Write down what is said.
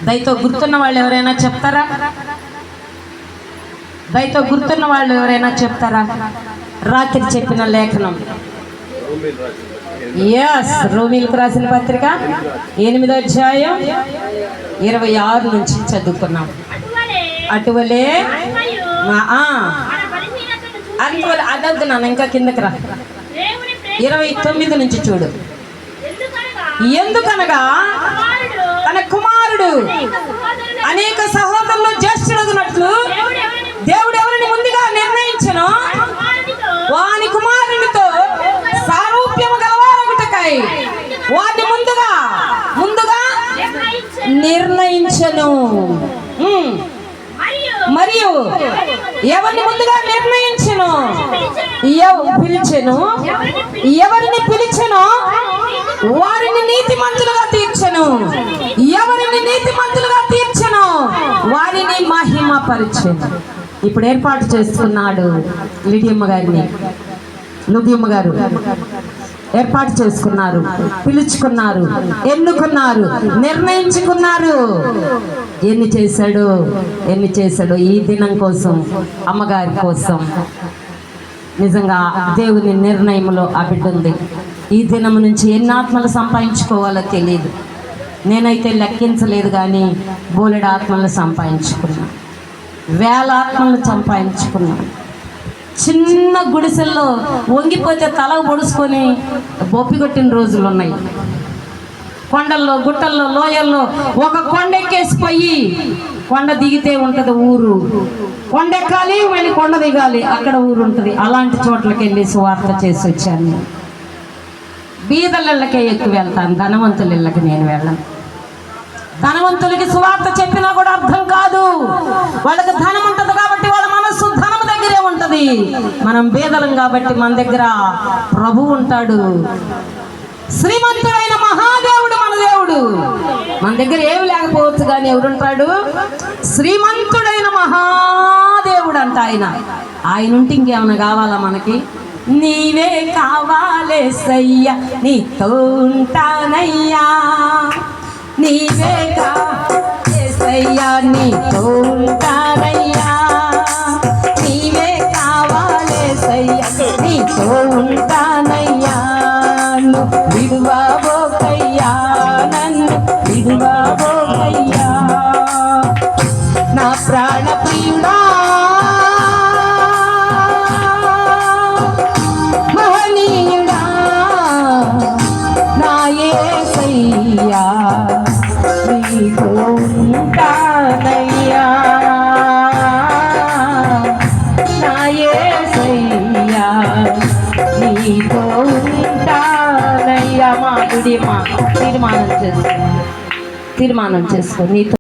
దయతో గుర్తున్న వాళ్ళు ఎవరైనా చెప్తారా? దయతో గుర్తున్న వాళ్ళు ఎవరైనా చెప్తారా? రాత్రి చెప్పిన లేఖనం రోమీలకు రాసిన పత్రిక 8వ అధ్యాయం 26 నుంచి చదువుకున్నాం. అటువలే అదొద్దు నాన్న, ఇంకా కిందకి రా. 29 నుంచి చూడు. ఎందుకనగా తన కుమారుడు అనేక సహోదరులు జ్యేష్ఠుడగునట్లు దేవుడు ఎవరిని ముందుగా నిర్ణయించెనో వాని కుమారునితో సారూప్యము గలవారగుటకై వారిని ముందుగా నిర్ణయించెను. మరియు ఎవరిని ముందుగా నిర్ణయించెను, ఎవరిని పిలిచెను వారిని నీతిమంతులుగా తీర్చెను. ఎవరిని నీతిమంతులుగా తీర్చెను వారిని మహిమపరిచెను. ఇప్పుడు ఏర్పాటు చేసుకున్నాడు లుదియమ్మ గారు ఏర్పాటు చేసుకున్నారు, పిలుచుకున్నారు, ఎన్నుకున్నారు, నిర్ణయించుకున్నారు. ఎన్ని చేశాడు ఈ దినం కోసం, అమ్మగారి కోసం. నిజంగా దేవుని నిర్ణయంలో ఆ బిడ్డ ఉంది. ఈ దినం నుంచి ఎన్ని ఆత్మలు సంపాదించుకోవాలో తెలియదు. నేనైతే లెక్కించలేదు, కానీ బోలెడు ఆత్మలను సంపాదించుకున్నా, వేల ఆత్మలను సంపాదించుకున్నా. చిన్న గుడిసెల్లో వంగిపోతే తల పొడుచుకొని బొప్పి కొట్టిన రోజులు ఉన్నాయి. కొండల్లో, గుట్టల్లో, లోయల్లో ఒక కొండ ఎక్కేసిపోయి కొండ దిగితే ఉంటుంది ఊరు, కొండ ఎక్కాలి మళ్ళీ కొండ దిగాలి, అక్కడ ఊరు ఉంటుంది. అలాంటి చోట్లకి వెళ్ళి సువార్త చేసి వచ్చాను. బీదల ఇళ్ళకే ఎక్కువ వెళ్తాను, ధనవంతుల ఇళ్ళకి నేను వెళ్ళను. ధనవంతులకి సువార్త చెప్పినా కూడా అర్థం కాదు. వాళ్ళకి ధనం ఉంటుంది కాబట్టి వాళ్ళ మనస్సు ధనం దగ్గరే ఉంటుంది. మనం బీదలం కాబట్టి మన దగ్గర ప్రభు ఉంటాడు. శ్రీమంతుడైన మహాదేవుడు మన దేవుడు. మన దగ్గర ఏమి లేకపోవచ్చు, కానీ ఎవరుంటాడు? శ్రీమంతుడైన మహాదేవుడు అంట ఆయన ఉంటే ఇంకేమైనా కావాలా మనకి? నీవే కావాలేసయ్యా, నీతో ఉంటానయ్యా. నీవే కావాలేసయ్యా, నీతో ఉంటానయ్యా. నీవే కావాలేసయ్యా, నీతో ఉంటానయ్యా. విడువబోకయ్యా, నన్ను విడువబోకయ్యా. నా ప్రాణ ప్రియుడా, మహనీయుడా, నా యేసయ్యా, నీతో ఉంటానయ్యా. నా యేసయ్యా, నీతో ఉంటానయ్యా. మా తీర్మానం చేసుకో నీతో